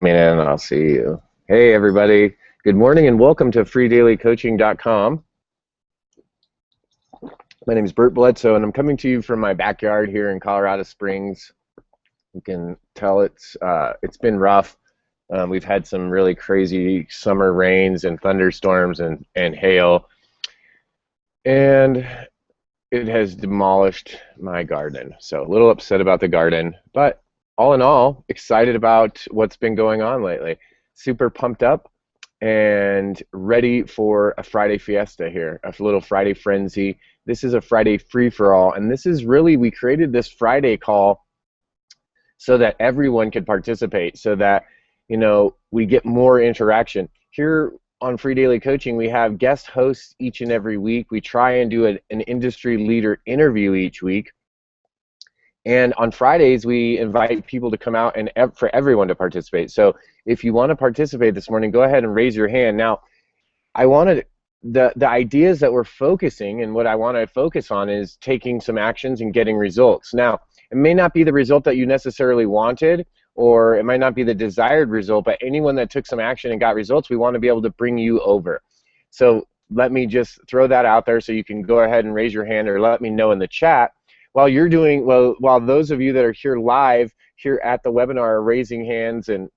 Man, I'll see you. Hey, everybody. Good morning and welcome to freedailycoaching.com. My name is Bert Bledsoe, and I'm coming to you from my backyard here in Colorado Springs. You can tell it's been rough. We've had some really crazy summer rains and thunderstorms and hail, and it has demolished my garden. So a little upset about the garden, but all in all, excited about what's been going on lately. Super pumped up and ready for a Friday fiesta here, a little Friday frenzy. This is a Friday free-for-all, and this is really, we created this Friday call so that everyone could participate, so that, you know, we get more interaction. Here on Free Daily Coaching, we have guest hosts each and every week. We try and do an industry leader interview each week. And on Fridays, we invite people to come out and for everyone to participate. So if you want to participate this morning, go ahead and raise your hand. Now, I wanted the ideas that we're focusing, and what I want to focus on is taking some actions and getting results. Now, it may not be the result that you necessarily wanted, or it might not be the desired result, but anyone that took some action and got results, we want to be able to bring you over. So let me just throw that out there so you can go ahead and raise your hand or let me know in the chat. While you're doing, while those of you that are here live here at the webinar are raising hands and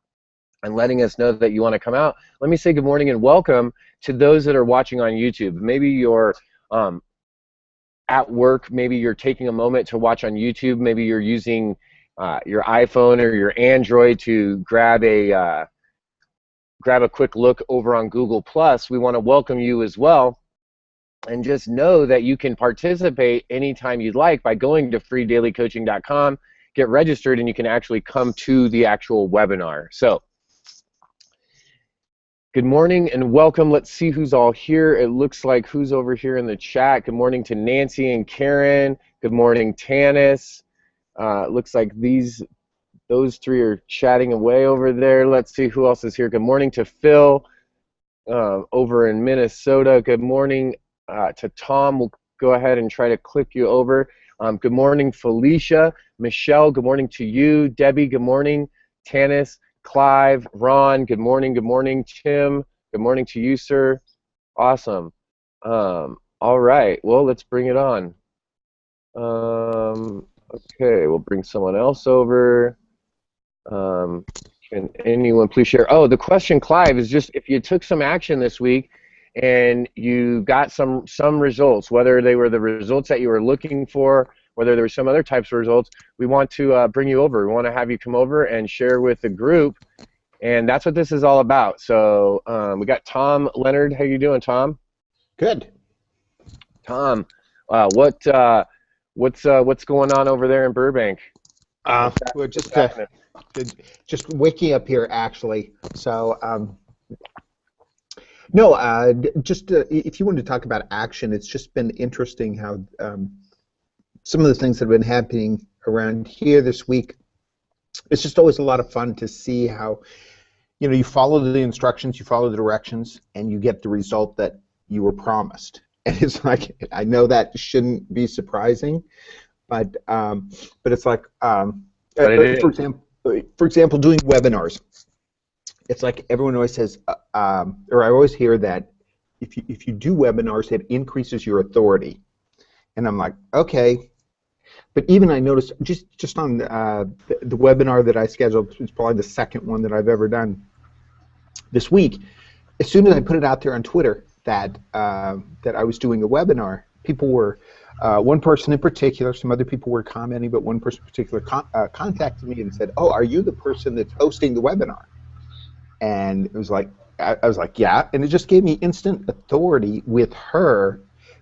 letting us know that you want to come out, let me say good morning and welcome to those that are watching on YouTube. Maybe you're at work, maybe you're taking a moment to watch on YouTube, maybe you're using your iPhone or your Android to grab a quick look over on Google+. We want to welcome you as well. And just know that you can participate anytime you'd like by going to freedailycoaching.com, get registered, and you can actually come to the actual webinar. So, good morning and welcome. Let's see who's all here. It looks like who's over here in the chat. Good morning to Nancy and Karen. Good morning, Tanis. Looks like those three are chatting away over there. Let's see who else is here. Good morning to Phil over in Minnesota. Good morning to Tom. We'll go ahead and try to click you over. Good morning, Felicia. Michelle, good morning to you. Debbie, good morning. Tanis, Clive, Ron, good morning. Good morning, Tim. Good morning to you, sir. Awesome. All right, well, let's bring it on. Okay, we'll bring someone else over. Can anyone please share? Oh, the question, Clive, is just if you took some action this week and you got some results, whether they were the results that you were looking for, whether there were some other types of results, we want to bring you over. We want to have you come over and share with the group, and that's what this is all about. So we got Tom Leonard. How you doing, Tom? Good. Tom, what's going on over there in Burbank? We're just waking up here, actually. So no, just if you wanted to talk about action, it's just been interesting how some of the things that have been happening around here this week. It's just always a lot of fun to see how, you know, you follow the instructions, you follow the directions, and you get the result that you were promised. And it's like, I know that shouldn't be surprising, but it's like, for example, doing webinars. It's like everyone always says, or I always hear that if you do webinars, it increases your authority. And I'm like, okay. But even I noticed just on the webinar that I scheduled, it's probably the second one that I've ever done this week. As soon as I put it out there on Twitter that I was doing a webinar, people were, one person in particular, some other people were commenting, but one person in particular contacted me and said, "Oh, are you the person that's hosting the webinar?" And it was like, I was like, yeah, and it just gave me instant authority with her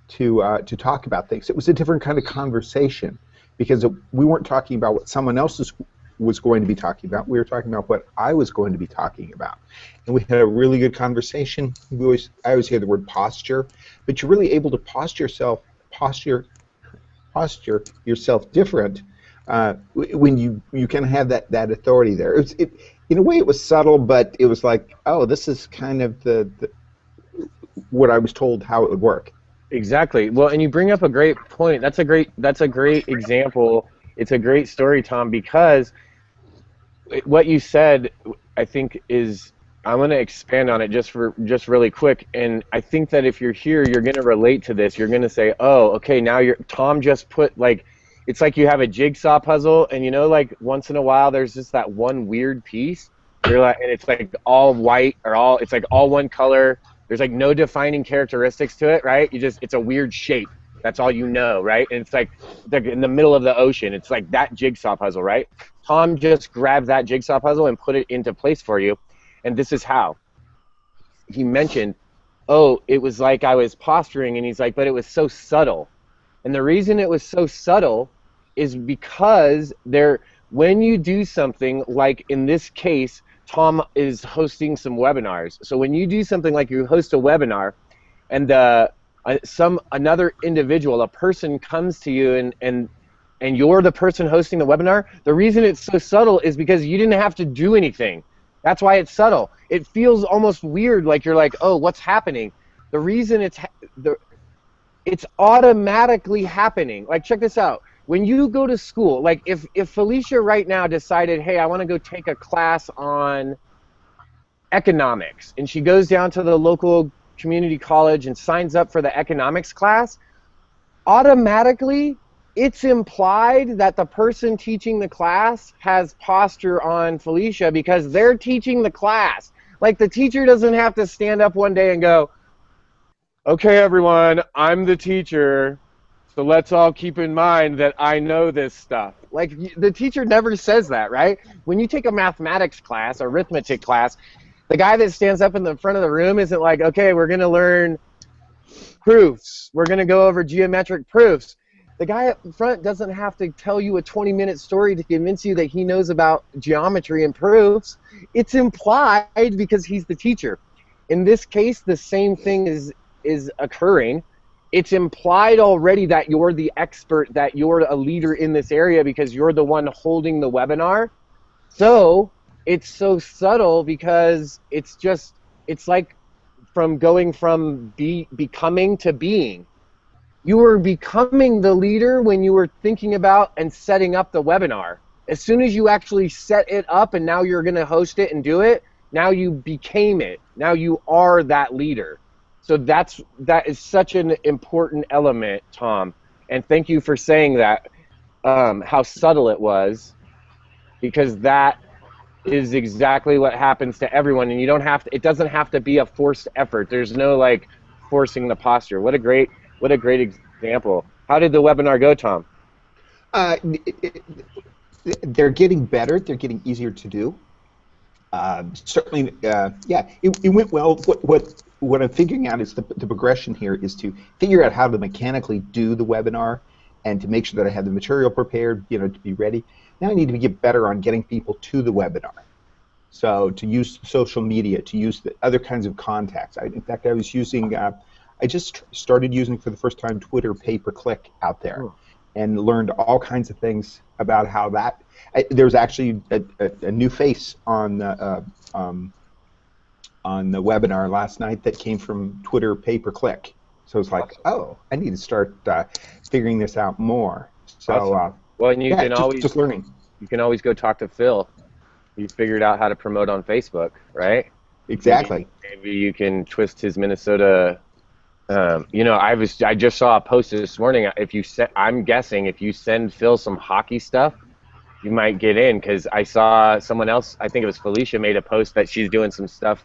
to talk about things. It was a different kind of conversation because we weren't talking about what someone else was going to be talking about. We were talking about what I was going to be talking about, and we had a really good conversation. I always hear the word posture, but you're really able to posture yourself different when you can have that authority there. In a way, it was subtle, but it was like, oh, this is kind of what I was told how it would work. Exactly. Well, and you bring up a great point. That's a great example. It's a great story, Tom, because what you said I think is, I'm going to expand on it just really quick. And I think that if you're here, you're going to relate to this. You're going to say, oh, okay, now Tom just put, like, it's like you have a jigsaw puzzle, and like once in a while there's just that one weird piece. You're like, and it's like all white it's like all one color. There's like no defining characteristics to it, right? It's a weird shape. That's all right? And it's like in the middle of the ocean. It's like that jigsaw puzzle, right? Tom just grabbed that jigsaw puzzle and put it into place for you. And this is how. He mentioned, oh, it was like I was posturing, and he's like, but it was so subtle. And the reason it was so subtle is because when you do something, like in this case, Tom is hosting some webinars. So when you do something like you host a webinar, and another individual, a person comes to you, and you're the person hosting the webinar, the reason it's so subtle is because you didn't have to do anything. That's why it's subtle. It feels almost weird, like you're like, oh, what's happening? The reason it's automatically happening. Like, check this out. When you go to school, like if Felicia right now decided, hey, I want to go take a class on economics, and she goes down to the local community college and signs up for the economics class, automatically it's implied that the person teaching the class has posture on Felicia because they're teaching the class. Like, the teacher doesn't have to stand up one day and go, okay, everyone, I'm the teacher, so let's all keep in mind that I know this stuff. Like, the teacher never says that, right? When you take a mathematics class, arithmetic class, the guy that stands up in the front of the room isn't like, okay, we're going to learn proofs. We're going to go over geometric proofs. The guy up front doesn't have to tell you a 20-minute story to convince you that he knows about geometry and proofs. It's implied because he's the teacher. In this case, the same thing is occurring. It's implied already that you're the expert, that you're a leader in this area because you're the one holding the webinar. So it's so subtle because it's like going from becoming to being. You were becoming the leader when you were thinking about and setting up the webinar. As soon as you actually set it up and now you're going to host it and do it, now you became it. Now you are that leader. So that is such an important element, Tom. And thank you for saying that, how subtle it was, because that is exactly what happens to everyone. And it doesn't have to be a forced effort. There's no like forcing the posture. What a great example. How did the webinar go, Tom? They're getting better. They're getting easier to do. Certainly, yeah, it went well. What I'm figuring out is the progression here is to figure out how to mechanically do the webinar and to make sure that I have the material prepared, to be ready. Now I need to get better on getting people to the webinar. So to use social media, to use the other kinds of contacts. In fact, I was using, I just started using for the first time Twitter pay-per-click out there, and learned all kinds of things about how that. There's actually a new face on the webinar last night that came from Twitter pay-per-click. So it's like, oh, I need to start figuring this out more. So awesome. Well, and you can always just learning. You can always go talk to Phil. You figured out how to promote on Facebook, right? Exactly. Maybe you can twist his Minnesota. I just saw a post this morning. I'm guessing if you send Phil some hockey stuff, you might get in, because I saw someone else, I think it was Felicia, made a post that she's doing some stuff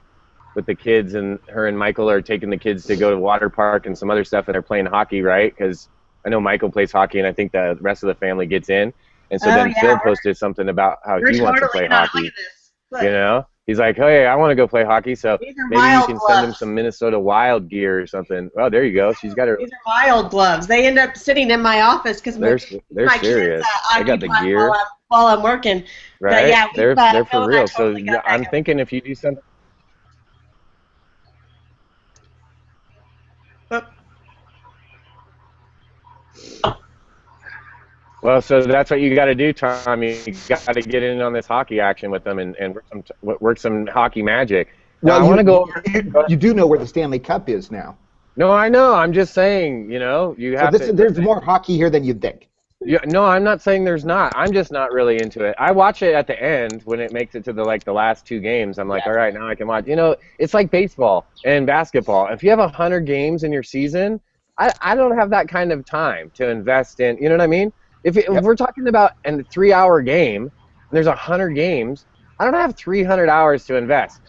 with the kids, and her and Michael are taking the kids to go to water park and some other stuff, and they're playing hockey, right? Because I know Michael plays hockey, and I think the rest of the family gets in. And so Phil posted something about how he wants to play hockey. He's like, hey, I want to go play hockey, so maybe you can send him some Minnesota Wild gear or something. Oh, there you go. She's got her. These are Wild gloves. They end up sitting in my office because they're serious. I got the gear while I'm working. Right? But yeah, they're for real. So I'm thinking if you do something. Well, so that's what you got to do, Tom. You got to get in on this hockey action with them and work some hockey magic. Now, Well, I want to go. You do know where the Stanley Cup is now. No, I know. I'm just saying. You have. There's more hockey here than you'd think. Yeah, no, I'm not saying there's not. I'm just not really into it. I watch it at the end when it makes it to the last two games. I'm like, all right, now I can watch. You know, it's like baseball and basketball. If you have 100 games in your season, I don't have that kind of time to invest in. You know what I mean? If we're talking about a 3-hour game, and there's 100 games, I don't have 300 hours to invest.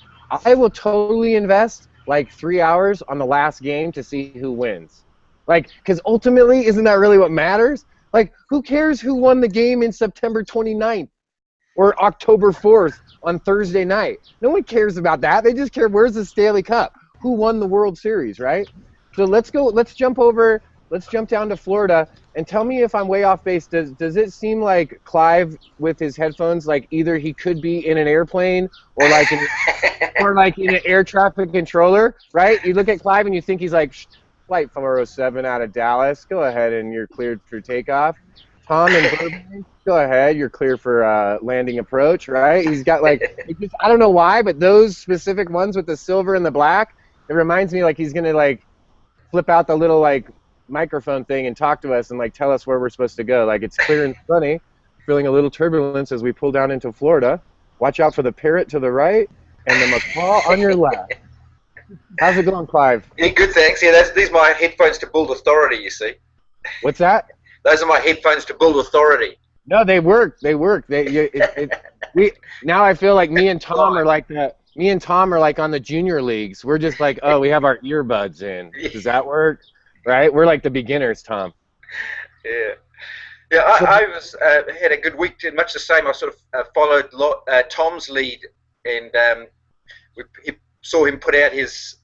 I will totally invest like 3 hours on the last game to see who wins. Like, because ultimately, isn't that really what matters? Like, who cares who won the game in September 29th or October 4th on Thursday night? No one cares about that. They just care, where's the Stanley Cup? Who won the World Series, right? So let's jump down to Florida, and tell me if I'm way off base. Does it seem like Clive with his headphones, like either he could be in an airplane or like in an air traffic controller, right? You look at Clive and you think he's like, Flight 407 out of Dallas, go ahead and you're cleared for takeoff. Tom and Burbank, go ahead, you're clear for landing approach, right? He's got like, I don't know why, but those specific ones with the silver and the black, it reminds me like he's going to like flip out the little like microphone thing and talk to us and like tell us where we're supposed to go. Like, it's clear and sunny, feeling a little turbulence as we pull down into Florida. Watch out for the Parrot to the right and the macaw on your left. How's it going, Clive? Yeah, good, thanks. Yeah, these are my headphones to build authority, you see. What's that? Those are my headphones to build authority. No, they work. They work. Now I feel like me and Tom are like on the junior leagues. We're just like, oh, we have our earbuds in. Does that work? Right? We're like the beginners, Tom. Yeah. Yeah, I had a good week, much the same. I sort of followed Tom's lead, and we saw him put out his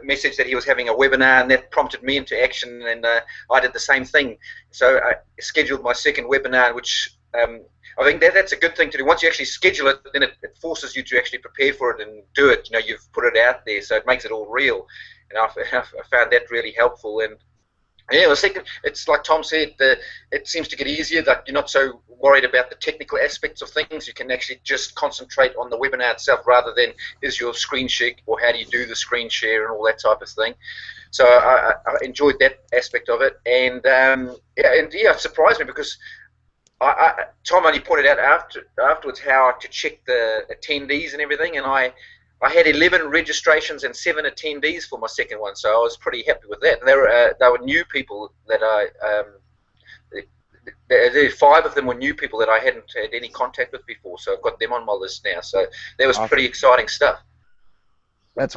message that he was having a webinar, and that prompted me into action, and I did the same thing. So I scheduled my second webinar, which I think that's a good thing to do. Once you actually schedule it, then it forces you to actually prepare for it and do it. You know, you've put it out there, so it makes it all real. And I found that really helpful. And yeah, I was thinking, it's like Tom said, it seems to get easier, that you're not so worried about the technical aspects of things. You can actually just concentrate on the webinar itself rather than is your screen share or how do you do the screen share and all that type of thing. So I enjoyed that aspect of it. And it surprised me because Tom only pointed out afterwards how to check the attendees and everything, and I had 11 registrations and 7 attendees for my second one, so I was pretty happy with that. And they were new people that there 5 of them were new people that I hadn't had any contact with before, so I've got them on my list now. So that was pretty exciting stuff. That's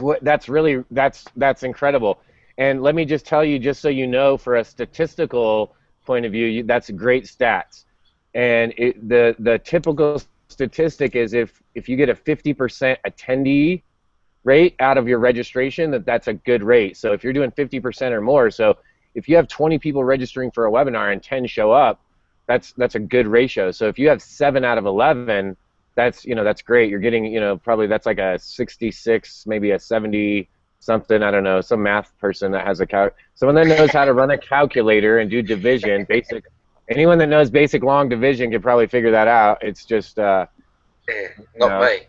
incredible. And let me just tell you, just so you know, for a statistical point of view, that's great stats. And the typical statistic is if you get a 50% attendee rate out of your registration, that's a good rate. So if you're doing 50% or more, so if you have 20 people registering for a webinar and 10 show up, that's a good ratio. So if you have 7 out of 11, that's great. You're getting, probably that's like a 66, maybe a 70 something, I don't know, some math person that has someone that knows how to run a calculator and do division, basic. Anyone that knows basic long division can probably figure that out. It's just not me.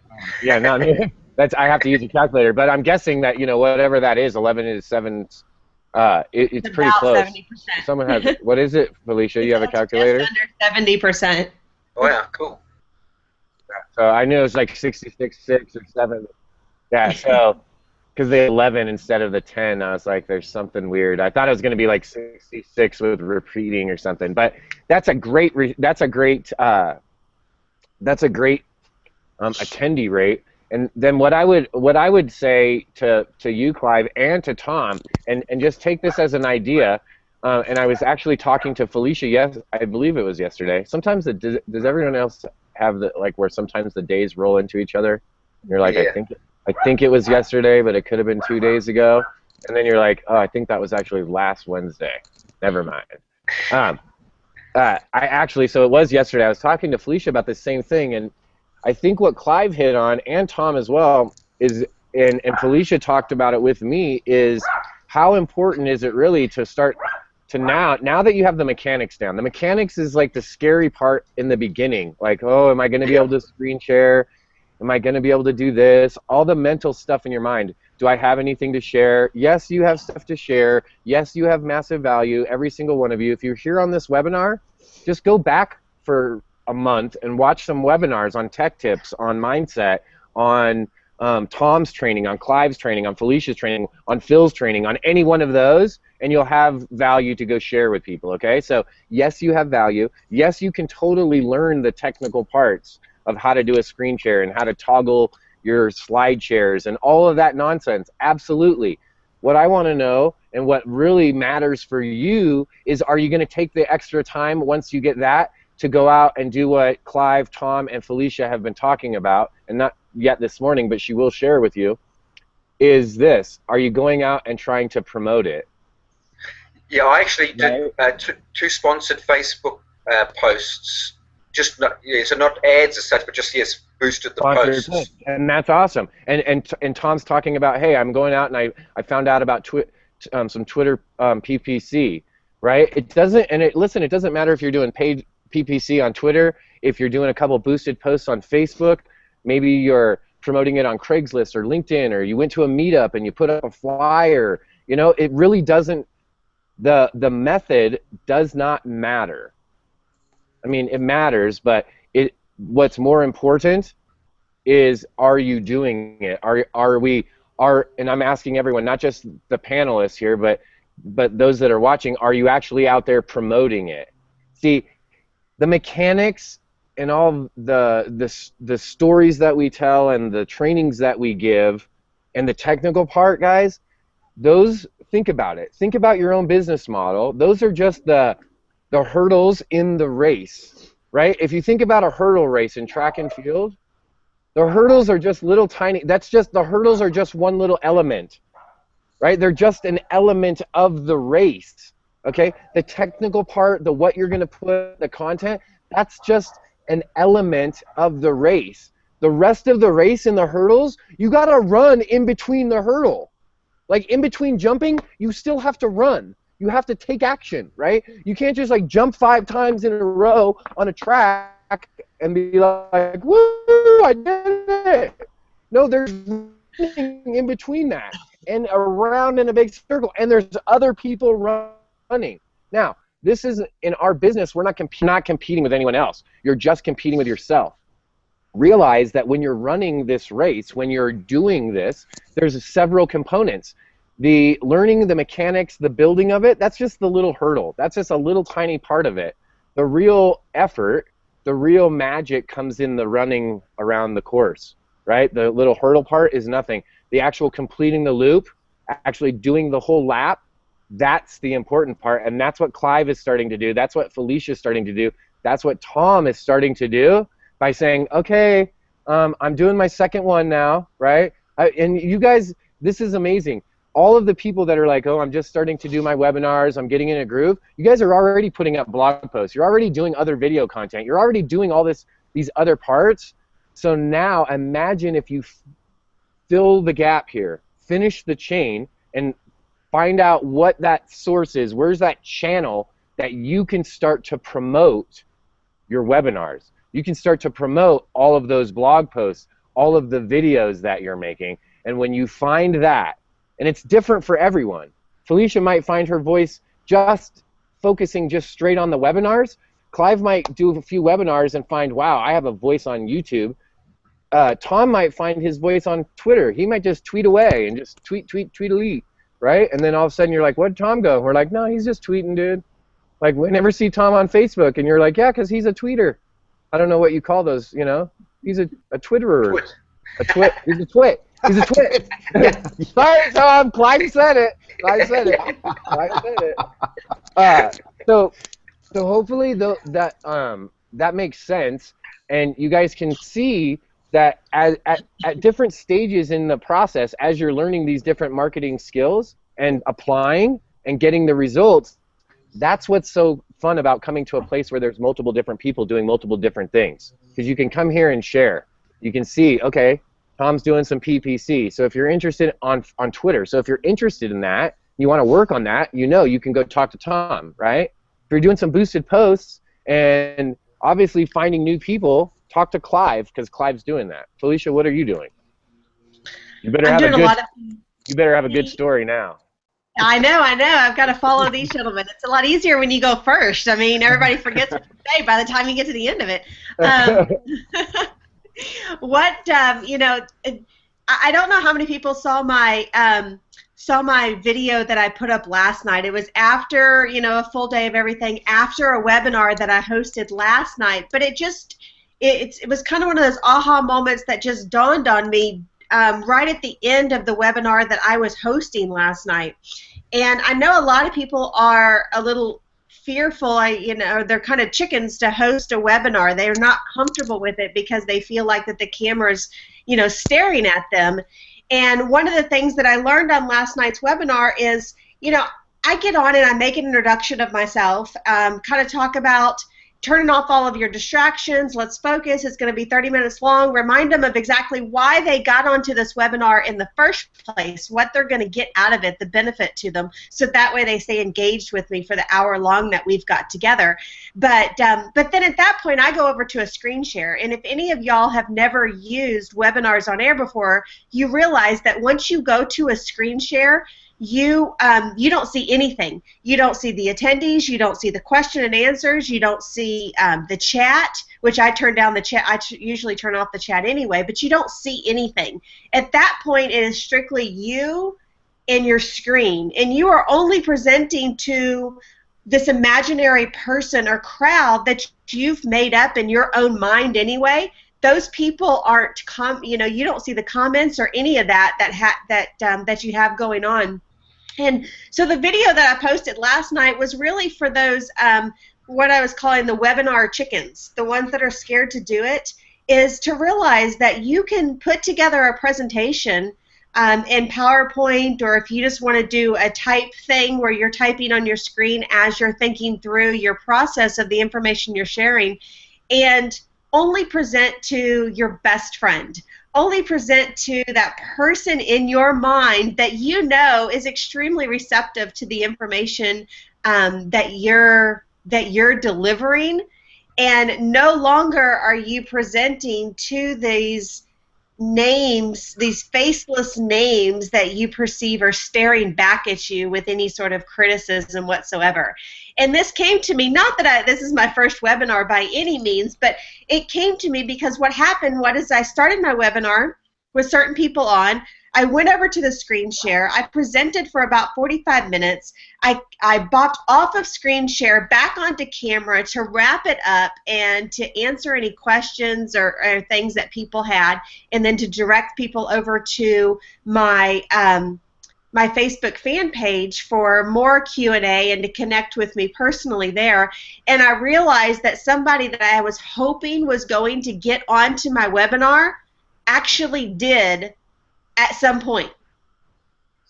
Yeah, not me. I have to use a calculator, but I'm guessing that whatever that is, 11 is 7. It's pretty close. 70%. Someone has. What is it, Felicia? You have a calculator? Just under 70%. Oh yeah, cool. So I knew it was like 66.6 or 7. Yeah, so because they 11 instead of the 10, I was like, there's something weird. I thought it was going to be like 66 with repeating or something. But that's a great attendee rate. And then what I would say to you, Clive, and to Tom, and just take this as an idea. And I was actually talking to Felicia. Yes, I believe it was yesterday. Sometimes does everyone else have where sometimes the days roll into each other? And you're like, yeah. I think it was yesterday, but it could have been 2 days ago. And then you're like, oh, I think that was actually last Wednesday. Never mind. So it was yesterday. I was talking to Felicia about the same thing, and I think what Clive hit on, and Tom as well, is, and Felicia talked about it with me, is how important is it really to start to now that you have the mechanics down. The mechanics is like the scary part in the beginning. Like, oh, am I going to be able to screen share? Am I going to be able to do this? All the mental stuff in your mind. Do I have anything to share? Yes, you have stuff to share. Yes, you have massive value, every single one of you. If you're here on this webinar, just go back for a month and watch some webinars on tech tips, on mindset, on Tom's training, on Clive's training, on Felicia's training, on Phil's training, on any one of those, and you'll have value to go share with people, okay? So yes, you have value. Yes, you can totally learn the technical parts of how to do a screen share and how to toggle your slide shares and all of that nonsense. Absolutely. What I want to know and what really matters for you is, are you going to take the extra time once you get that to go out and do what Clive, Tom, and Felicia have been talking about, and not yet this morning, but she will share with you, is this: are you going out and trying to promote it? Yeah, I actually did two sponsored Facebook posts. Just not, so not ads as such, but just, yes, boosted the posts. And that's awesome. And Tom's talking about, hey, I'm going out and I found out about some Twitter PPC, right? It doesn't, and listen, it doesn't matter if you're doing paid PPC on Twitter, if you're doing a couple boosted posts on Facebook, maybe you're promoting it on Craigslist or LinkedIn, or you went to a meetup and you put up a flyer. You know, it really doesn't, the method does not matter. I mean, it matters, but what's more important is, are you doing it? And I'm asking everyone, not just the panelists here, but those that are watching, are you actually out there promoting it? See, the mechanics and all the stories that we tell and the trainings that we give and the technical part, guys, those, think about it. Think about your own business model. Those are just the hurdles in the race, right? If you think about a hurdle race in track and field, the hurdles are just little tiny, the hurdles are just one little element, right? They're just an element of the race, okay? The technical part, what you're gonna put, the content, that's just an element of the race. The rest of the race in the hurdles, you gotta run in between the hurdle. Like in between jumping, you still have to run. You have to take action, right? You can't just like jump 5 times in a row on a track and be like, woo, I did it. No, there's nothing in between that and around in a big circle, and there's other people running. Now, this is, in our business, we're not competing with anyone else. You're just competing with yourself. Realize that when you're running this race, when you're doing this, there's several components. The learning the mechanics, the building of it, that's just the little hurdle. That's just a little tiny part of it. The real effort, the real magic comes in the running around the course, right? The little hurdle part is nothing. The actual completing the loop, actually doing the whole lap, that's the important part, and that's what Clive is starting to do. That's what Felicia is starting to do. That's what Tom is starting to do by saying, okay, I'm doing my second one now, right? And you guys, this is amazing. All of the people that are like, oh, I'm just starting to do my webinars, I'm getting in a groove, you guys are already putting up blog posts. You're already doing other video content. You're already doing all these other parts. So now imagine if you fill the gap here, finish the chain, and find out what that source is. Where's that channel that you can start to promote your webinars? You can start to promote all of those blog posts, all of the videos that you're making. And when you find that, and it's different for everyone. Felicia might find her voice just focusing just straight on the webinars. Clive might do a few webinars and find, wow, I have a voice on YouTube. Tom might find his voice on Twitter. He might just tweet away and just tweet, right? And then all of a sudden you're like, where'd Tom go? We're like, no, he's just tweeting, dude. Like, we never see Tom on Facebook. And you're like, yeah, because he's a tweeter. I don't know what you call those, you know? He's a Twitterer. He's a twit. He's a twit. Sorry, Tom. Clive said it. So hopefully that makes sense, and you guys can see that at different stages in the process, as you're learning these different marketing skills and applying and getting the results, that's what's so fun about coming to a place where there's multiple different people doing multiple different things, because you can come here and share. You can see, okay, Tom's doing some PPC. So if you're interested on Twitter, so if you're interested in that, you want to work on that, you can go talk to Tom, right? If you're doing some boosted posts and obviously finding new people, talk to Clive, because Clive's doing that. Felicia, what are you doing? You better have a good... You better have a good story now. I know. I've got to follow these gentlemen. It's a lot easier when you go first. I mean, everybody forgets what to say by the time you get to the end of it. I don't know how many people saw my video that I put up last night. It was after, a full day of everything, after a webinar that I hosted last night. But it was kind of one of those aha moments that just dawned on me right at the end of the webinar that I was hosting last night. And I know a lot of people are a little fearful, they're kind of chickens to host a webinar. They're not comfortable with it because they feel like that the camera's, staring at them. And one of the things that I learned on last night's webinar is, I get on and I make an introduction of myself, kind of talk about turning off all of your distractions, let's focus, it's going to be 30 minutes long, remind them of exactly why they got onto this webinar in the first place, what they're going to get out of it, the benefit to them, so that way they stay engaged with me for the hour long that we've got together. But then at that point, I go over to a screen share, and if any of y'all have never used webinars on air before, you realize that once you go to a screen share, you don't see anything. You don't see the attendees. You don't see the question and answers. You don't see the chat, which I turn down the chat. I usually turn off the chat anyway, but you don't see anything. At that point, it is strictly you and your screen, and you are only presenting to this imaginary person or crowd that you've made up in your own mind anyway. Those people aren't you don't see the comments or any of that that you have going on. And so the video that I posted last night was really for those what I was calling the webinar chickens, the ones that are scared to do it, is to realize that you can put together a presentation in PowerPoint, or if you just want to do a type thing where you're typing on your screen as you're thinking through your process of the information you're sharing, and only present to your best friend. Only present to that person in your mind that you know is extremely receptive to the information that you're delivering, and no longer are you presenting to these names, these faceless names that you perceive are staring back at you with any sort of criticism whatsoever. And this came to me, not that this is my first webinar by any means, but it came to me because what happened was I started my webinar with certain people on. I went over to the screen share. I presented for about 45 minutes. I bopped off of screen share back onto camera to wrap it up and to answer any questions or things that people had, and then to direct people over to my my Facebook fan page for more Q&A and to connect with me personally there. And I realized that somebody that I was hoping was going to get onto my webinar actually did at some point.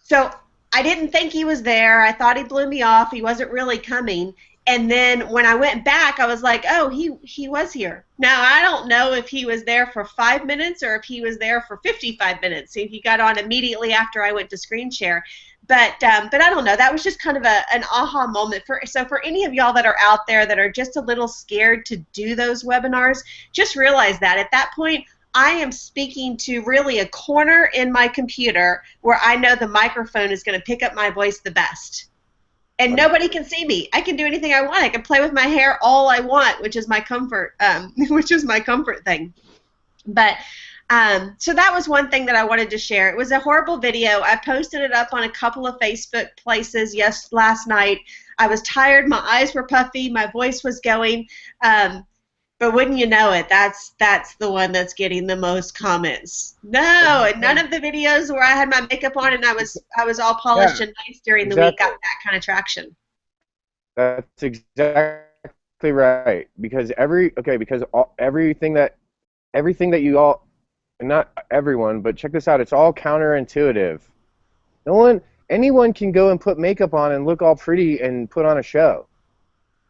So I didn't think he was there. I thought he blew me off. He wasn't really coming. And then when I went back, I was like, oh, he was here. Now, I don't know if he was there for 5 minutes or if he was there for 55 minutes. So he got on immediately after I went to screen share. But I don't know. That was just kind of an aha moment. So for any of y'all that are out there that are just a little scared to do those webinars, just realize that at that point, I am speaking to really a corner in my computer where I know the microphone is going to pick up my voice the best. And nobody can see me. I can do anything I want. I can play with my hair all I want, which is my comfort, thing. But so that was one thing that I wanted to share. It was a horrible video. I posted it up on a couple of Facebook places last night. I was tired. My eyes were puffy. My voice was going. But wouldn't you know it, that's the one that's getting the most comments. No, and none of the videos where I had my makeup on and I was all polished and nice during the week got that kind of traction. That's exactly right. Because everything that you all, not everyone, but check this out, it's all counterintuitive. Anyone can go and put makeup on and look all pretty and put on a show.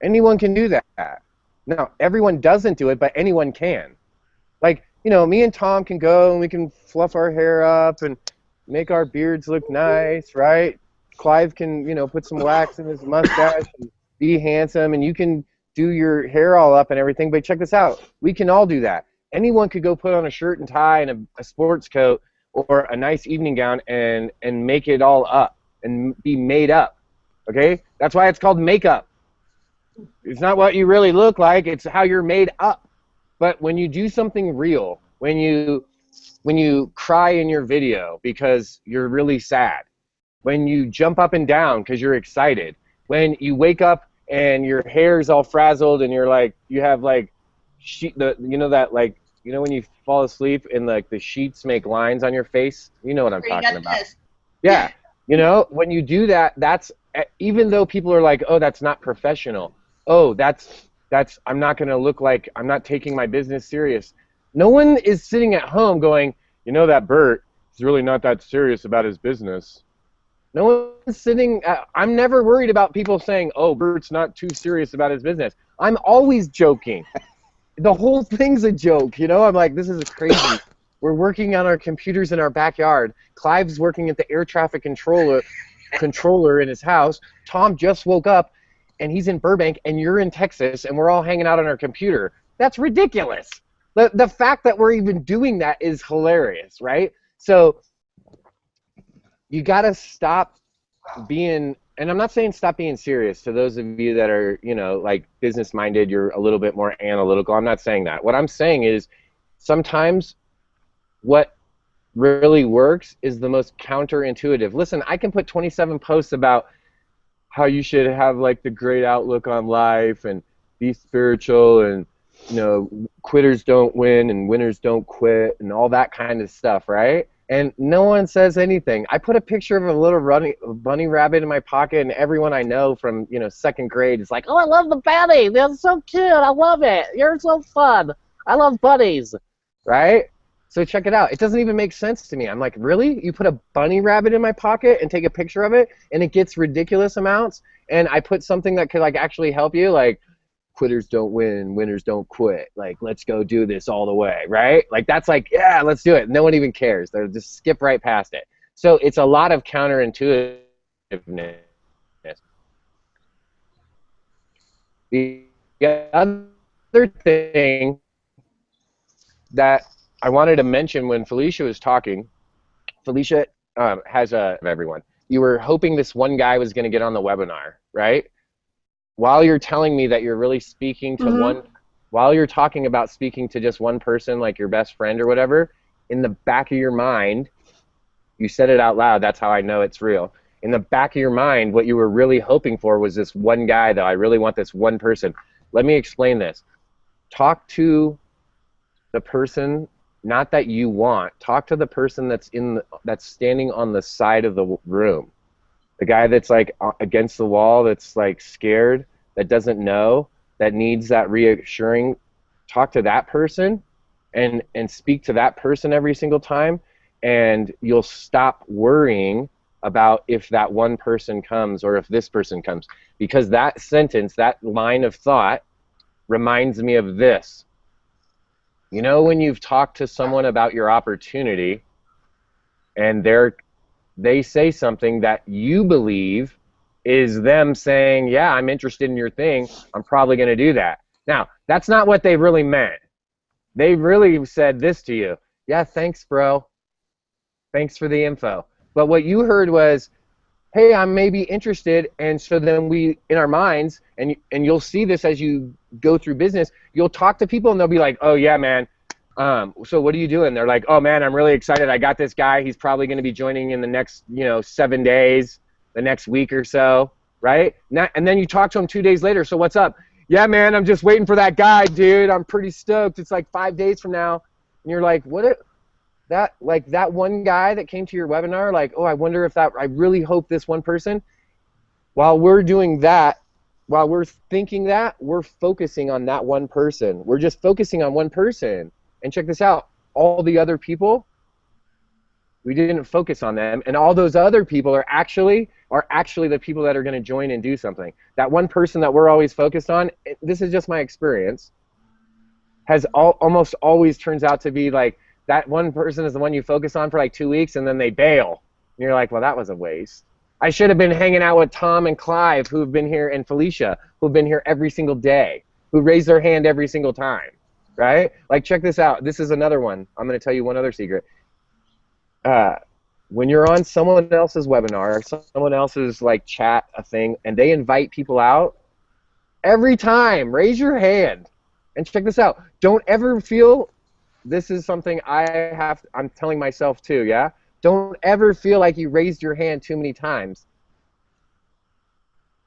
Anyone can do that. Now, everyone doesn't do it, but anyone can. Like, me and Tom can go and we can fluff our hair up and make our beards look nice, right? Clive can, put some wax in his mustache and be handsome, and you can do your hair all up and everything, but check this out. We can all do that. Anyone could go put on a shirt and tie and a sports coat or a nice evening gown and make it all up and be made up. Okay? That's why it's called makeup. It's not what you really look like, it's how you're made up. But when you do something real, when you cry in your video because you're really sad, when you jump up and down because you're excited, when you wake up and your hair's all frazzled and you're like, you have like, when you fall asleep and like the sheets make lines on your face, you know what I'm talking about. Yeah, when you do that, that's, even though people are like, oh, that's not professional. Oh, that's I'm not going to look like I'm not taking my business serious. No one is sitting at home going, that Bert is really not that serious about his business. No one's sitting, I'm never worried about people saying, oh, Bert's not too serious about his business. I'm always joking. The whole thing's a joke, I'm like, this is crazy. We're working on our computers in our backyard. Clive's working at the air traffic controller in his house. Tom just woke up, and he's in Burbank, and you're in Texas, and we're all hanging out on our computer. That's ridiculous. The fact that we're even doing that is hilarious, right? So you got to stop being, and I'm not saying stop being serious. To those of you that are, like business-minded, you're a little bit more analytical. I'm not saying that. What I'm saying is sometimes what really works is the most counterintuitive. Listen, I can put 27 posts about how you should have like the great outlook on life and be spiritual and, quitters don't win and winners don't quit and all that kind of stuff, right? And no one says anything. I put a picture of a little bunny rabbit in my pocket, and everyone I know from, second grade is like, oh, I love the bunny. They're so cute. I love it. You're so fun. I love bunnies, right? So check it out. It doesn't even make sense to me. I'm like, really? You put a bunny rabbit in my pocket and take a picture of it, and it gets ridiculous amounts, and I put something that could like actually help you, like, quitters don't win, winners don't quit. Like, let's go do this all the way, right? Like, that's like, yeah, let's do it. No one even cares. They'll just skip right past it. So it's a lot of counterintuitiveness. The other thing that I wanted to mention when Felicia was talking, Felicia has everyone. You were hoping this one guy was going to get on the webinar, right? While you're telling me that you're really speaking to while you're talking about speaking to just one person, like your best friend or whatever, in the back of your mind, you said it out loud, that's how I know it's real. In the back of your mind, what you were really hoping for was this one guy, though. I really want this one person. Let me explain this. Talk to the person, not that you want. Talk to the person that's standing on the side of the room. The guy that's like against the wall, that's like scared, that doesn't know, that needs that reassuring. Talk to that person and speak to that person every single time, and you'll stop worrying about if that one person comes or if this person comes. Because that sentence, that line of thought, reminds me of this. When you've talked to someone about your opportunity and they say something that you believe is them saying, yeah, I'm interested in your thing, I'm probably going to do that. Now, that's not what they really meant. They really said this to you. Yeah, thanks, bro. Thanks for the info. But what you heard was, hey, I'm maybe interested, and so then we, in our minds, and you'll see this as you go through business, you'll talk to people and they'll be like, oh, yeah, man. So what are you doing? They're like, oh man, I'm really excited. I got this guy. He's probably going to be joining in the next, 7 days, the next week or so, right? And then you talk to him 2 days later. So what's up? Yeah, man, I'm just waiting for that guy, dude. I'm pretty stoked. It's like 5 days from now. And you're like, that one guy that came to your webinar, like, oh, I wonder if I really hope this one person. While we're doing that, while we're thinking that, we're focusing on that one person. We're just focusing on one person. And check this out, all the other people, we didn't focus on them, and all those other people are actually the people that are going to join and do something. That one person that we're always focused on, this is just my experience, has almost always turns out to be like that one person is the one you focus on for like 2 weeks, and then they bail. And you're like, well, that was a waste. I should have been hanging out with Tom and Clive, who've been here, and Felicia, who've been here every single day, who raise their hand every single time. Right? Like, check this out. This is another one. I'm going to tell you one other secret. when you're on someone else's webinar or someone else's like chat a thing, and they invite people out, every time raise your hand. And check this out. Don't ever feel, this is something I'm telling myself too, yeah? Don't ever feel like you raised your hand too many times.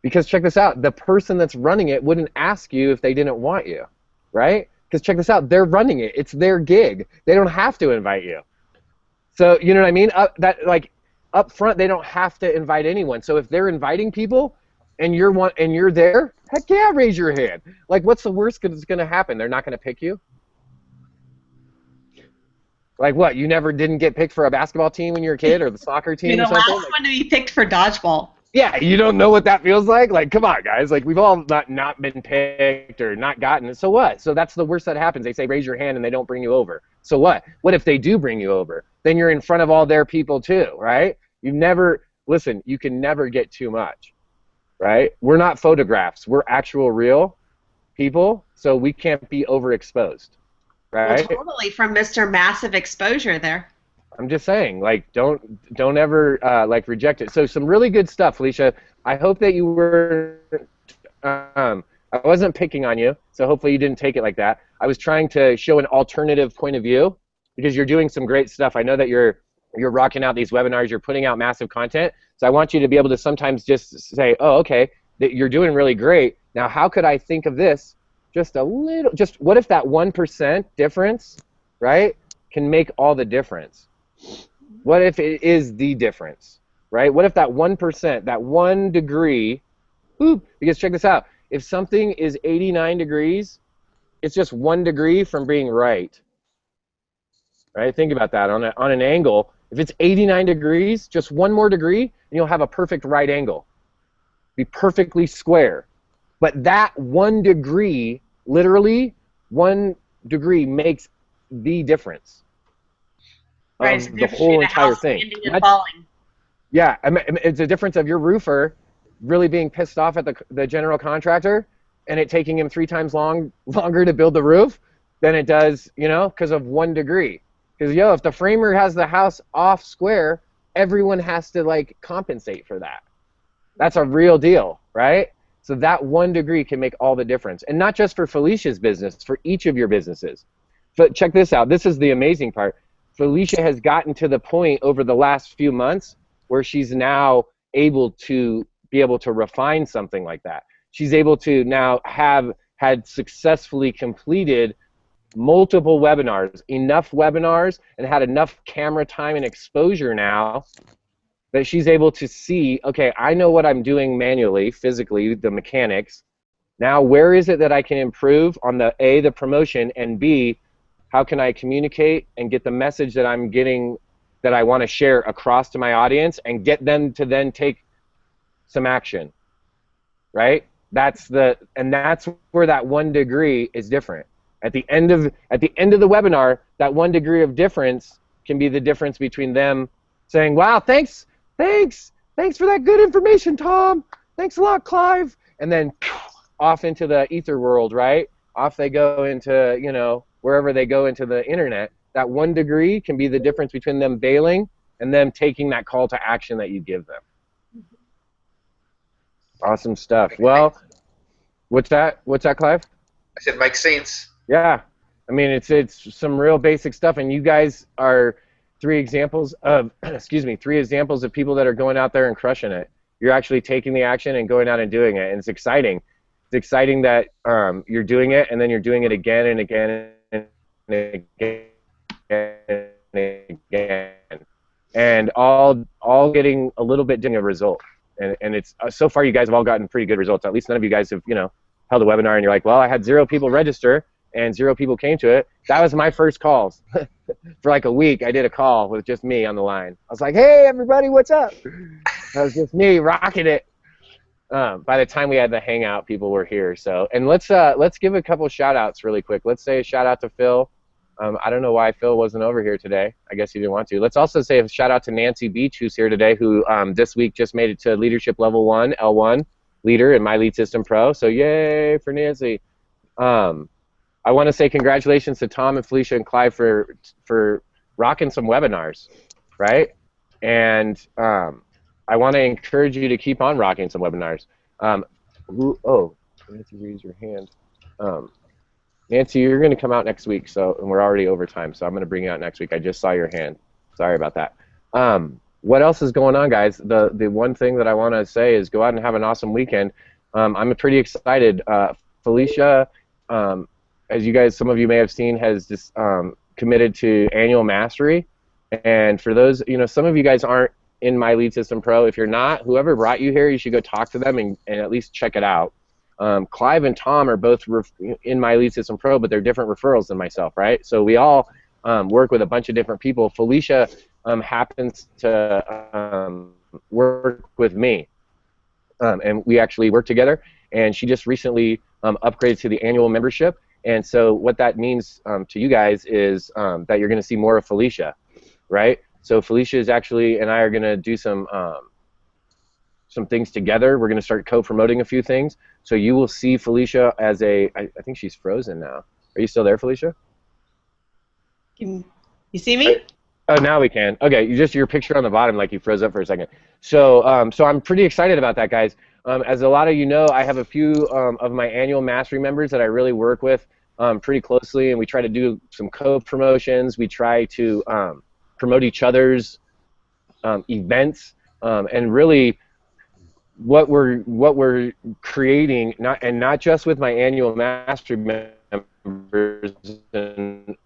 Because check this out, the person that's running it wouldn't ask you if they didn't want you, right? Because check this out, they're running it. It's their gig. They don't have to invite you. So you know what I mean? Up front, they don't have to invite anyone. So if they're inviting people and you're there, heck yeah, raise your hand. Like, what's the worst that's going to happen? They're not going to pick you? Like what? You never didn't get picked for a basketball team when you were a kid, or the soccer team You're or the something? last one to be picked for dodgeball. Yeah, you don't know what that feels like? Like, come on, guys. Like, we've all not been picked or not gotten it. So what? So that's the worst that happens. They say raise your hand and they don't bring you over. So what? What if they do bring you over? Then you're in front of all their people too, right? Listen, you can never get too much, right? We're not photographs. We're actual real people, so we can't be overexposed, right? Well, totally, from Mr. Massive Exposure there. I'm just saying, like, don't ever like reject it. So some really good stuff, Felicia. I hope that you were. I wasn't picking on you, so hopefully you didn't take it like that. I was trying to show an alternative point of view because you're doing some great stuff. I know that you're rocking out these webinars. You're putting out massive content. So I want you to be able to sometimes just say, oh, okay, that you're doing really great. Now, how could I think of this just a little? Just what if that 1% difference, right, can make all the difference? What if it is the difference, right? What if that 1%, that 1 degree, because check this out, if something is 89 degrees, it's just 1 degree from being right, right? Think about that. On an angle, if it's 89 degrees, just 1 more degree, and you'll have a perfect right angle. Be perfectly square. But that 1 degree, literally, 1 degree makes the difference. Right, The whole entire thing. Yeah, it's a difference of your roofer really being pissed off at the general contractor and it taking him 3 times longer to build the roof than it does, you know, because of 1 degree. Because, if the framer has the house off square, everyone has to, like, compensate for that. That's a real deal, right? So that 1 degree can make all the difference. And not just for Felicia's business, for each of your businesses. But check this out. This is the amazing part. Felicia has gotten to the point over the last few months where she's now able to refine something like that. She's able to now had successfully completed multiple webinars, enough webinars, and had enough camera time and exposure now that she's able to see, okay, I know what I'm doing manually, physically, the mechanics. Now, where is it that I can improve on the promotion, and B, how can I communicate and get the message that I'm getting, that I want to share across to my audience, and get them to then take some action, right? That's where that 1 degree is different. At the end of the webinar, that 1 degree of difference can be the difference between them saying, wow, thanks for that good information, Tom. Thanks a lot, Clive. And then off into the ether world, right? Off they go into, wherever they go into the internet. That 1 degree can be the difference between them bailing and them taking that call to action that you give them. Awesome stuff. Well, what's that, Clive? I said makes sense. Yeah. I mean, it's some real basic stuff, and you guys are 3 examples of, 3 examples of people that are going out there and crushing it. You're actually taking the action and going out and doing it, and it's exciting. It's exciting that you're doing it, and then you're doing it again and again and again and again, and all getting a little bit different result. And it's so far you guys have all gotten pretty good results. At least none of you guys have held a webinar and you're like, well, I had 0 people register and 0 people came to it. That was my first calls. For like a week, I did a call with just me on the line. I was like, hey, everybody, what's up? That was just me rocking it. By the time we had the hangout, people were here. So, and let's give a couple shout outs really quick. Let's say a shout out to Phil. I don't know why Phil wasn't over here today. I guess he didn't want to. Let's also say a shout out to Nancy Beach, who's here today, who this week just made it to leadership level 1, L1 leader in My Lead System Pro. So yay for Nancy. I want to say congratulations to Tom and Felicia and Clive for rocking some webinars. right? And I want to encourage you to keep on rocking some webinars. Nancy, raise your hand. Nancy, you're going to come out next week, and we're already over time, so I'm going to bring you out next week. I just saw your hand. Sorry about that. What else is going on, guys? The one thing that I want to say is go out and have an awesome weekend. I'm pretty excited. Felicia, as you guys, some of you may have seen, has just committed to Annual Mastery. And for those, some of you guys aren't in My Lead System Pro. If you're not, whoever brought you here, you should go talk to them and at least check it out. Clive and Tom are both in My Lead System Pro, but they're different referrals than myself, right? So we all work with a bunch of different people. Felicia happens to work with me, and we actually work together. And she just recently upgraded to the annual membership. And so what that means to you guys is that you're going to see more of Felicia, right? So Felicia is actually, and I are going to do some things together. We're going to start co-promoting a few things. So you will see Felicia as I think she's frozen now. Are you still there, Felicia? You see me? Oh, now we can. Okay, your picture on the bottom, like you froze up for a second. So, so I'm pretty excited about that, guys. As a lot of you know, I have a few of my annual mastery members that I really work with pretty closely, and we try to do some co-promotions. We try to promote each other's events, and really what we're creating, not just with my annual mastery members and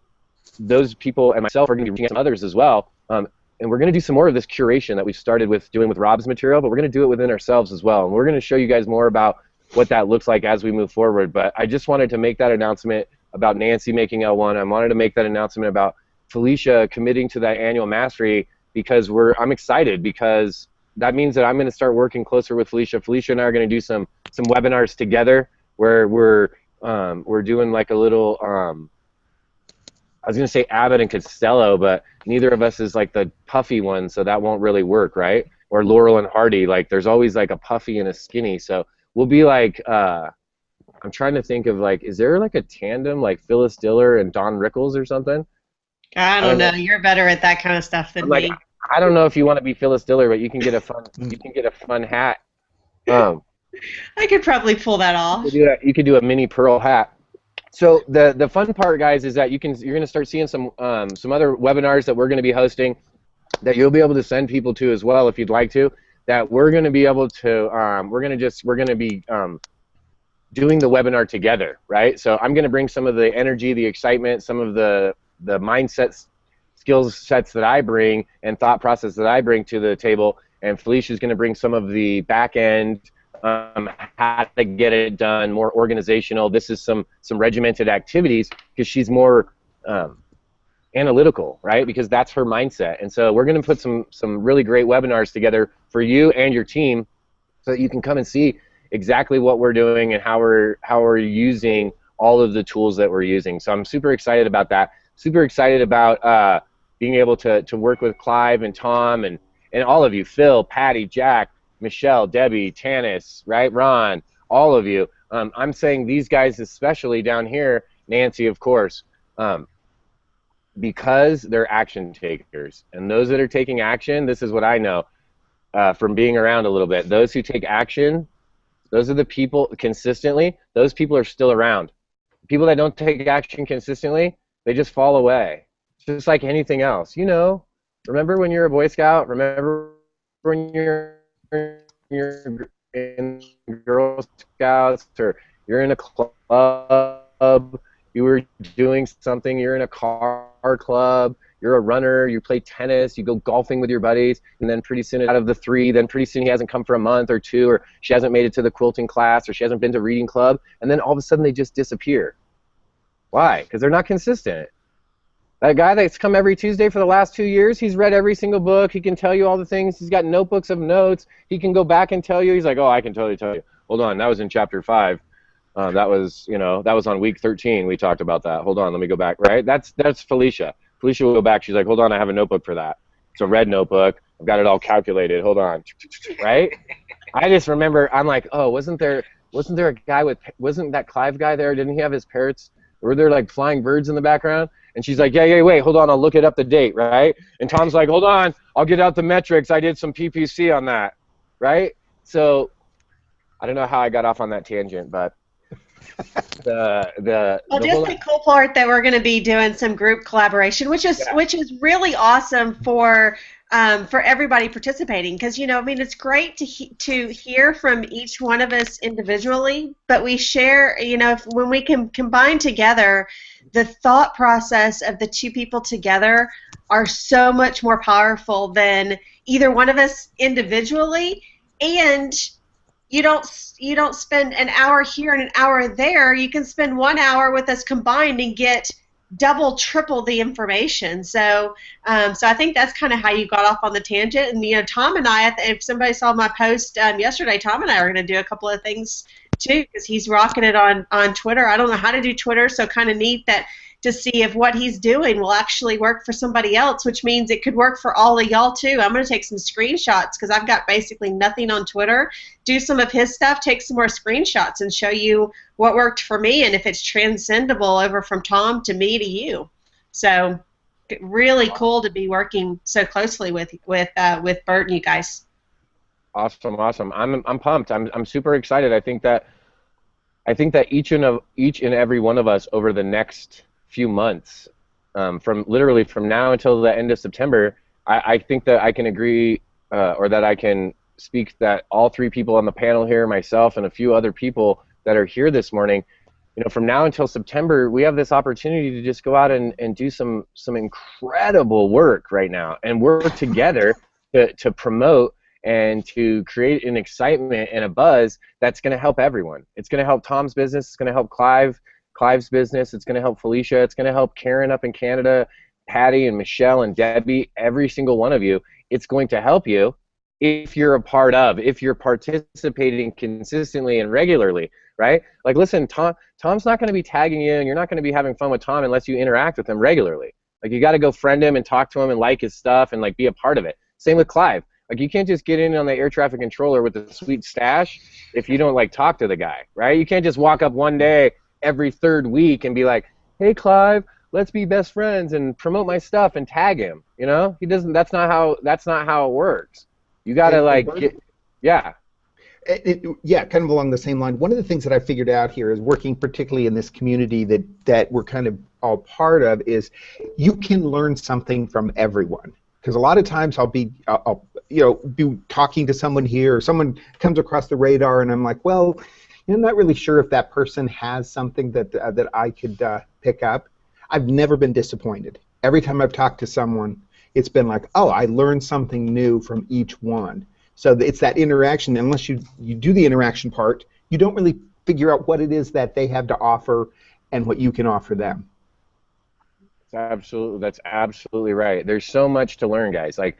those people and myself are going to be reaching out to others as well. And we're going to do some more of this curation that we started doing with Rob's material, but we're going to do it within ourselves as well. And we're going to show you guys more about what that looks like as we move forward. But I just wanted to make that announcement about Nancy making L1. I wanted to make that announcement about Felicia committing to that annual mastery because I'm excited, because that means that I'm going to start working closer with Felicia. Felicia and I are going to do some webinars together where we're doing like a little I was going to say Abbott and Costello, but neither of us is like the puffy one, so that won't really work, right? Or Laurel and Hardy, like there's always like a puffy and a skinny. So we'll be like, I'm trying to think of like, is there like a tandem like Phyllis Diller and Don Rickles or something? I don't know. You're better at that kind of stuff than me. I don't know if you want to be Phyllis Diller, but you can get a fun hat. I could probably pull that off. You could do a mini pearl hat. So the fun part, guys, is that you're going to start seeing some other webinars that we're going to be hosting that you'll be able to send people to as well if you'd like to. That we're going to be able to we're going to be doing the webinar together, right? So I'm going to bring some of the energy, the excitement, some of the mindset skills sets that I bring and thought process that I bring to the table, and Felicia's going to bring some of the back end. How to get it done, more organizational. This is some regimented activities because she's more analytical, right? Because that's her mindset. And so we're going to put some really great webinars together for you and your team so that you can come and see exactly what we're doing and how we're using all of the tools that we're using. So I'm super excited about that. Super excited about being able to work with Clive and Tom and all of you, Phil, Patty, Jack, Michelle, Debbie, Tanis, right, Ron, all of you. I'm saying these guys especially down here, Nancy, of course, because they're action takers. And those that are taking action, this is what I know from being around a little bit. Those who take action, those are the people consistently, those people are still around. People that don't take action consistently, they just fall away. It's just like anything else. Remember when you're a Boy Scout? Remember when you're in Girl Scouts, or you're in a club, you were doing something, you're in a car club, you're a runner, you play tennis, you go golfing with your buddies, and then pretty soon out of the three, then pretty soon he hasn't come for a month or two, or she hasn't made it to the quilting class, or she hasn't been to reading club, and then all of a sudden they just disappear. Why? Because they're not consistent. That guy that's come every Tuesday for the last 2 years, he's read every single book. He can tell you all the things. He's got notebooks of notes. He can go back and tell you. He's like, oh, I can totally tell you. Hold on, that was in chapter 5. That was on week 13. We talked about that. Hold on, let me go back. Right? That's Felicia. Felicia will go back. She's like, hold on, I have a notebook for that. It's a red notebook. I've got it all calculated. Hold on. Right? I just remember. I'm like, oh, wasn't there a guy wasn't that Clive guy there? Didn't he have his parrots? Were there like flying birds in the background? And she's like, yeah, wait, hold on, I'll look it up the date, right? And Tom's like, hold on, I'll get out the metrics. I did some PPC on that, right? So I don't know how I got off on that tangent, but the cool part that we're going to be doing some group collaboration, which is really awesome for everybody participating, because I mean, it's great to hear from each one of us individually, but we share, when we can combine together, the thought process of the two people together are so much more powerful than either one of us individually. And you don't spend an hour here and an hour there. You can spend 1 hour with us combined and get double, triple the information. So I think that's kind of how you got off on the tangent. And Tom and I, if somebody saw my post yesterday, Tom and I are going to do a couple of things too, because he's rocking it on Twitter. I don't know how to do Twitter, so kind of neat that to see if what he's doing will actually work for somebody else, which means it could work for all of y'all too. I'm going to take some screenshots because I've got basically nothing on Twitter. Do some of his stuff, take some more screenshots, and show you what worked for me and if it's transcendable over from Tom to me to you. So really cool to be working so closely with Bert and you guys. Awesome. I'm pumped. I'm super excited. I think that each and every one of us over the next few months, from now until the end of September, I think that I can agree, or that I can speak that all three people on the panel here, myself and a few other people that are here this morning, from now until September, we have this opportunity to just go out and do some incredible work right now and work together to promote and to create an excitement and a buzz that's going to help everyone. It's going to help Tom's business. It's going to help Clive's business. It's going to help Felicia. It's going to help Karen up in Canada, Patty and Michelle and Debbie, every single one of you. It's going to help you if you're if you're participating consistently and regularly, right? Like, listen, Tom's not going to be tagging you, and you're not going to be having fun with Tom unless you interact with him regularly. Like, you got to go friend him and talk to him and like his stuff and like be a part of it. Same with Clive. Like, you can't just get in on the air traffic controller with a sweet stash if you don't like talk to the guy, right? You can't just walk up one day every third week and be like, hey Clive, let's be best friends and promote my stuff and tag him. He doesn't. That's not how it works. You gotta yeah, kind of along the same line. One of the things that I figured out here is working particularly in this community that we're kind of all part of is you can learn something from everyone. Because a lot of times I'll be talking to someone here, or someone comes across the radar, and I'm like, well, I'm not really sure if that person has something that I could pick up. I've never been disappointed. Every time I've talked to someone, it's been like, oh, I learned something new from each one. So it's that interaction. Unless you do the interaction part, you don't really figure out what it is that they have to offer and what you can offer them. That's absolutely right. There's so much to learn, guys. Like,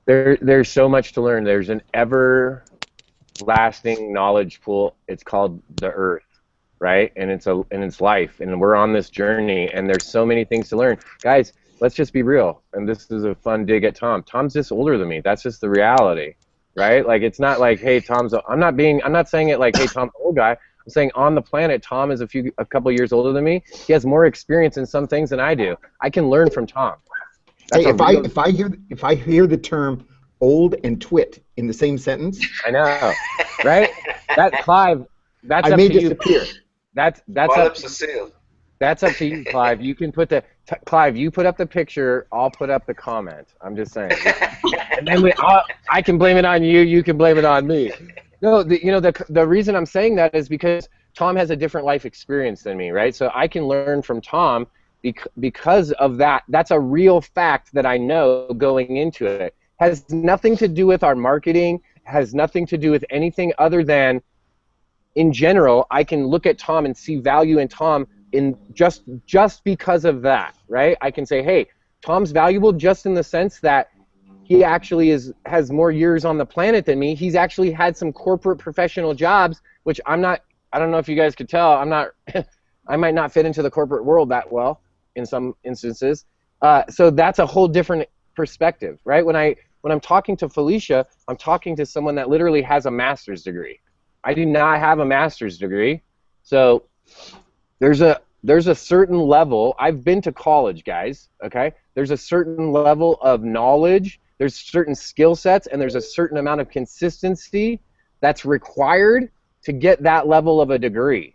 there's so much to learn. There's an everlasting knowledge pool. It's called the Earth, right? And it's life, and we're on this journey, and there's so many things to learn, guys. Let's just be real. And this is a fun dig at Tom. Tom's just older than me. That's just the reality, right? Like, it's not like, hey, I'm not saying it like, hey, Tom's an old guy. I'm saying on the planet, Tom is a couple years older than me. He has more experience in some things than I do. I can learn from Tom. Hey, if I hear the term old and twit in the same sentence, I know, right? Clive, that's up to you. I may disappear. That's up to you, Clive. You can put Clive. You put up the picture. I'll put up the comment. I'm just saying. And then I can blame it on you. You can blame it on me. No, the reason I'm saying that is because Tom has a different life experience than me, right? So I can learn from Tom because of that. That's a real fact that I know going into it. Has nothing to do with our marketing, has nothing to do with anything other than, in general, I can look at Tom and see value in Tom in just because of that, right? I can say, hey, Tom's valuable just in the sense that he actually has more years on the planet than me. He's actually had some corporate professional jobs, which I'm not. I don't know if you guys could tell. I'm not. I might not fit into the corporate world that well in some instances. So that's a whole different perspective, right? When I'm talking to Felicia, I'm talking to someone that literally has a master's degree. I do not have a master's degree, so there's a there's a certain level. I've been to college, guys, okay? There's a certain level of knowledge, there's certain skill sets, and there's a certain amount of consistency that's required to get that level of a degree,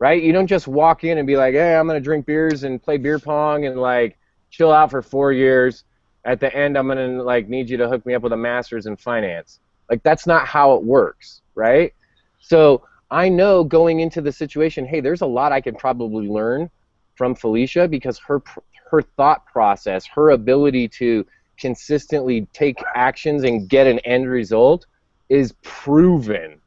right? You don't just walk in and be like, hey, I'm going to drink beers and play beer pong and, like, chill out for 4 years. At the end, I'm going to, like, need you to hook me up with a master's in finance. Like, that's not how it works, right? So I know going into the situation, hey, there's a lot I can probably learn from Felicia because her thought process, her ability to consistently take actions and get an end result is proven.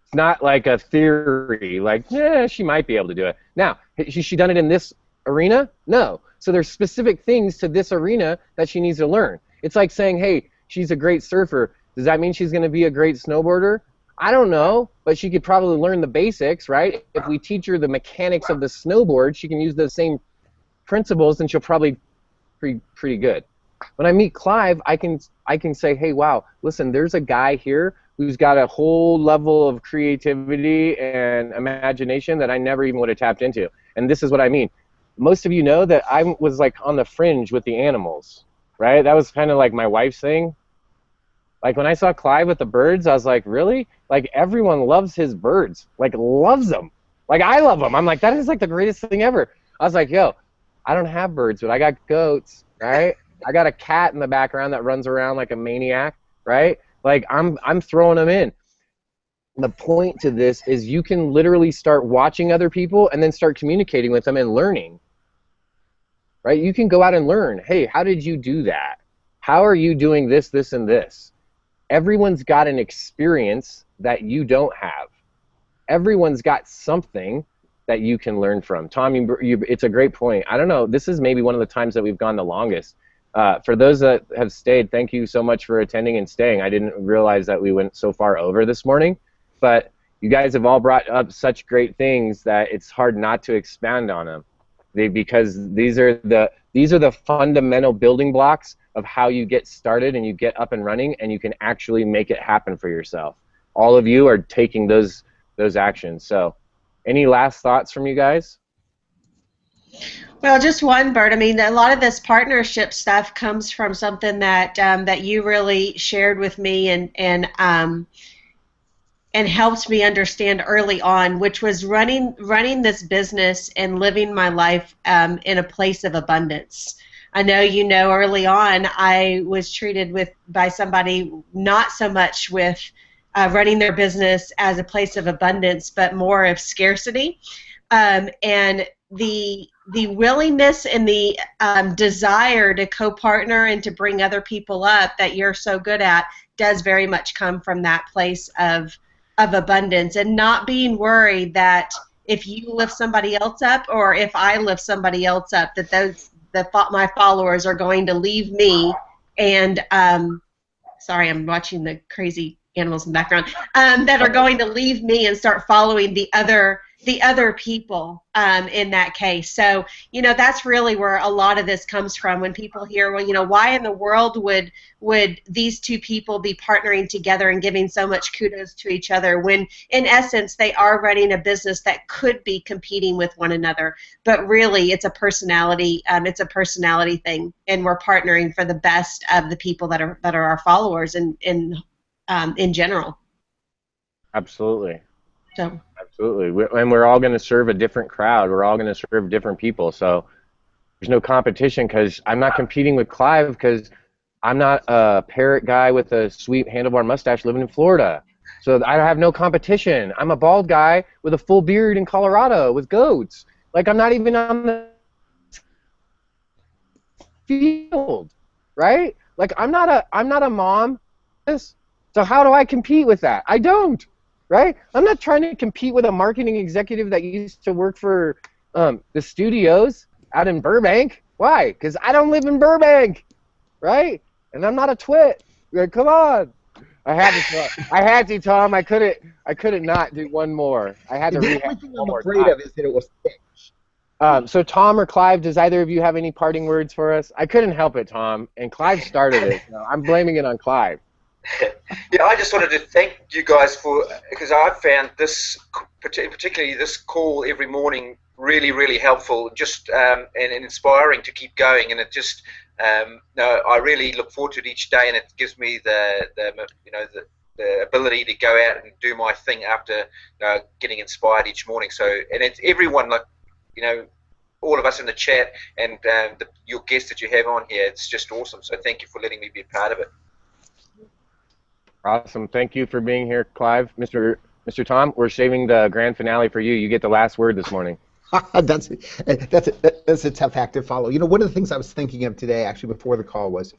It's not like a theory, like, yeah, she might be able to do it. Now, has she done it in this arena? No. So there's specific things to this arena that she needs to learn. It's like saying, hey, she's a great surfer. Does that mean she's going to be a great snowboarder? I don't know, but she could probably learn the basics, right? If we teach her the mechanics of the snowboard, she can use the same principles and she'll probably be pretty good. When I meet Clive, I can say, hey, wow, listen, there's a guy here who's got a whole level of creativity and imagination that I never even would have tapped into. And this is what I mean. Most of you know that I was like on the fringe with the animals, right? That was kind of like my wife's thing. Like when I saw Clive with the birds, I was like, really? Like everyone loves his birds, like loves them. Like I love them. I'm like, that is like the greatest thing ever. I was like, yo, I don't have birds, but I got goats, right? I got a cat in the background that runs around like a maniac, right? Like I'm throwing them in. The point to this is you can literally start watching other people and then start communicating with them and learning, right? You can go out and learn. Hey, how did you do that? How are you doing this, this, and this? Everyone's got an experience that you don't have. Everyone's got something that you can learn from. Tom, it's a great point. I don't know. This is maybe one of the times that we've gone the longest. For those that have stayed, thank you so much for attending and staying. I didn't realize that we went so far over this morning, but you guys have all brought up such great things that it's hard not to expand on them, because these are the fundamental building blocks of how you get started and you get up and running and you can actually make it happen for yourself. All of you are taking those actions. So, any last thoughts from you guys? Well, just one, Bert. I mean, a lot of this partnership stuff comes from something that that you really shared with me and helped me understand early on, which was running this business and living my life in a place of abundance. I know you know early on I was treated by somebody not so much with running their business as a place of abundance, but more of scarcity, and the willingness and the desire to co-partner and to bring other people up that you're so good at does very much come from that place of abundance and not being worried that if you lift somebody else up or if I lift somebody else up that my followers are going to leave me and sorry, I'm watching the crazy animals in the background that are going to leave me and start following the other people in that case. So, you know, that's really where a lot of this comes from when people hear, well, you know, why in the world would these two people be partnering together and giving so much kudos to each other when, in essence, they are running a business that could be competing with one another. But really, it's a personality thing, and we're partnering for the best of the people that are our followers in general. Absolutely. So. Absolutely, and we're all going to serve a different crowd. We're all going to serve different people. So there's no competition because I'm not competing with Clive because I'm not a parrot guy with a sweet handlebar mustache living in Florida. So I have no competition. I'm a bald guy with a full beard in Colorado with goats. Like I'm not even on the field, right? Like I'm not a mom. So how do I compete with that? I don't. Right? I'm not trying to compete with a marketing executive that used to work for the studios out in Burbank. Why? Because I don't live in Burbank, right? And I'm not a twit. Like, come on. I had to, Tom. I couldn't not do one more. I had to read one more. The only thing I'm afraid of is that it was finished. So Tom or Clive, does either of you have any parting words for us? I couldn't help it, Tom. And Clive started it. So I'm blaming it on Clive. Yeah, I just wanted to thank you guys for, because I found this, particularly this call every morning, really, really helpful, just and inspiring to keep going. And it just, no, I really look forward to it each day, and it gives me the ability to go out and do my thing after getting inspired each morning. So, and it's everyone, like, all of us in the chat, and your guests that you have on here, it's just awesome. So thank you for letting me be a part of it. Awesome. Thank you for being here, Clive. Mr. Tom, we're saving the grand finale for you. You get the last word this morning. That's a tough act to follow. One of the things I was thinking of today, actually, before the call was,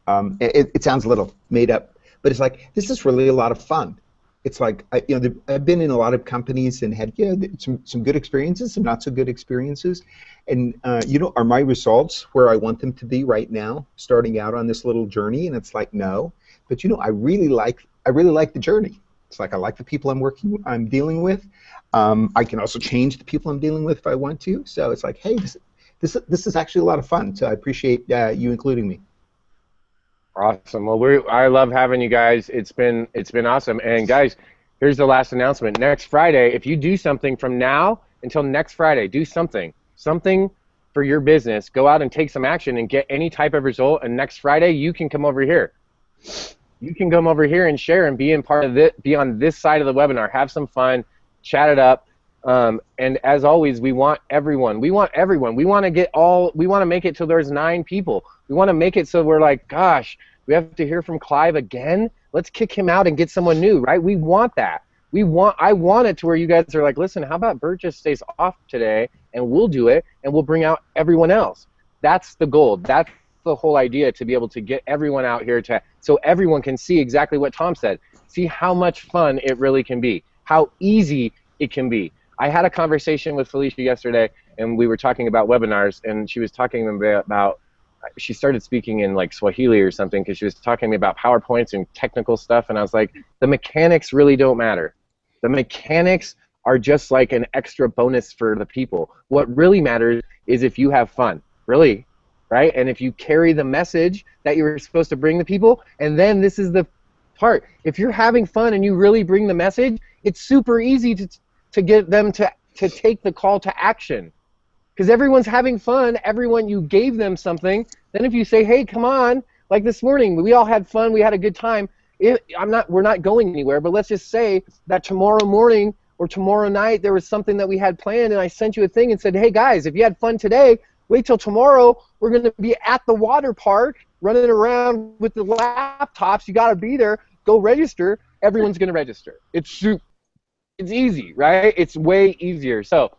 it sounds a little made up, but it's like, this is really a lot of fun. It's like, I've been in a lot of companies and had some good experiences, some not so good experiences, and are my results where I want them to be right now, starting out on this little journey? And it's like, no. But I really like the journey. It's like, I like the people I'm dealing with. I can also change the people I'm dealing with if I want to. So it's like, hey, this is actually a lot of fun. So I appreciate you including me. Awesome. Well, I love having you guys. It's been awesome. And guys, here's the last announcement. Next Friday, if you do something from now until next Friday, do something for your business. Go out and take some action and get any type of result. And next Friday, you can come over here. You can come over here and share and be in part of it. Be on this side of the webinar. Have some fun. Chat it up. And as always, we want everyone. We want to make it till there's 9 people. We want to make it so we're like, gosh, we have to hear from Clive again. Let's kick him out and get someone new, right? We want that. I want it to where you guys are like, listen, how about Bert just stays off today and we'll do it and we'll bring out everyone else. That's the goal. That's the whole idea, to be able to get everyone out here so everyone can see exactly what Tom said. See how much fun it really can be. How easy it can be. I had a conversation with Felicia yesterday, and we were talking about webinars, and she was talking about, she started speaking in like Swahili or something, because she was talking to me about PowerPoints and technical stuff, and I was like, the mechanics really don't matter. The mechanics are just like an extra bonus for the people. What really matters is if you have fun, really, right? And if you carry the message that you're supposed to bring the people, and then this is the part. If you're having fun and you really bring the message, it's super easy to get them to take the call to action, because everyone's having fun. You gave them something. Then if you say, hey, come on, like this morning, we all had fun, we had a good time. We're not going anywhere, but let's just say that tomorrow morning or tomorrow night there was something that we had planned, and I sent you a thing and said, hey guys, if you had fun today, wait till tomorrow. We're going to be at the water park running around with the laptops. You got to be there. Go register. Everyone's going to register. It's easy, right? It's way easier. So,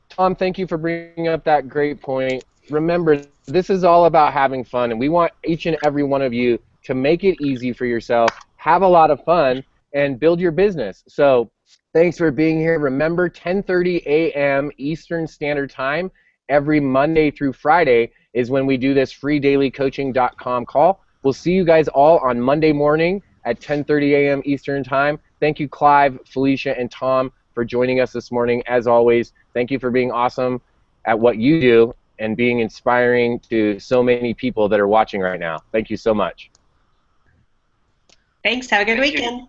Tom, thank you for bringing up that great point. Remember, this is all about having fun, and we want each and every one of you to make it easy for yourself, have a lot of fun, and build your business. So, thanks for being here. Remember, 10:30 a.m. Eastern Standard Time every Monday through Friday is when we do this free dailycoaching.com call. We'll see you guys all on Monday morning at 10:30 a.m. Eastern Time. Thank you, Clive, Felicia, and Tom, for joining us this morning. As always, thank you for being awesome at what you do and being inspiring to so many people that are watching right now. Thank you so much. Thanks. Have a good weekend.